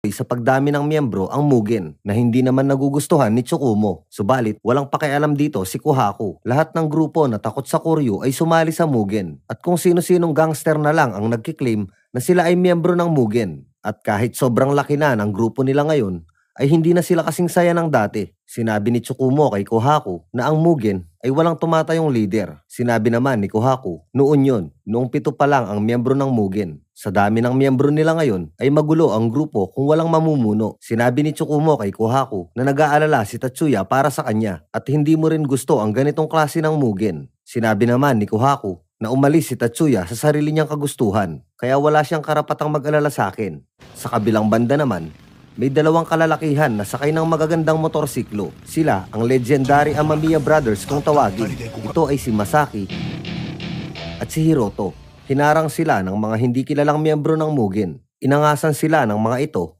sa pagdami ng miyembro ang Mugen na hindi naman nagugustuhan ni Tsukumo. Subalit, walang pakialam dito si Kohaku. Lahat ng grupo na takot sa Koryu ay sumali sa Mugen. At kung sino-sinong gangster na lang ang nagkiklaim na sila ay miyembro ng Mugen. At kahit sobrang laki na ng grupo nila ngayon, ay hindi na sila kasing saya ng dati. Sinabi ni Tsukumo kay Kohaku na ang Mugen ay walang tumatayong leader. Sinabi naman ni Kohaku, noong 7 pa lang ang miyembro ng Mugen. Sa dami ng miyembro nila ngayon ay magulo ang grupo kung walang mamumuno. Sinabi ni Tsukumo kay Kohaku na nag-aalala si Tatsuya para sa kanya at hindi mo rin gusto ang ganitong klase ng Mugen. Sinabi naman ni Kohaku na umalis si Tatsuya sa sarili niyang kagustuhan kaya wala siyang karapatang mag-alala sa akin. Sa kabilang banda naman, may 2 kalalakihan na sakay ng magagandang motorsiklo. Sila ang legendary Amamiya Brothers kung tawagin. Ito ay si Masaki at si Hiroto. Hinarang sila ng mga hindi kilalang miyembro ng Mugen. Inangasan sila ng mga ito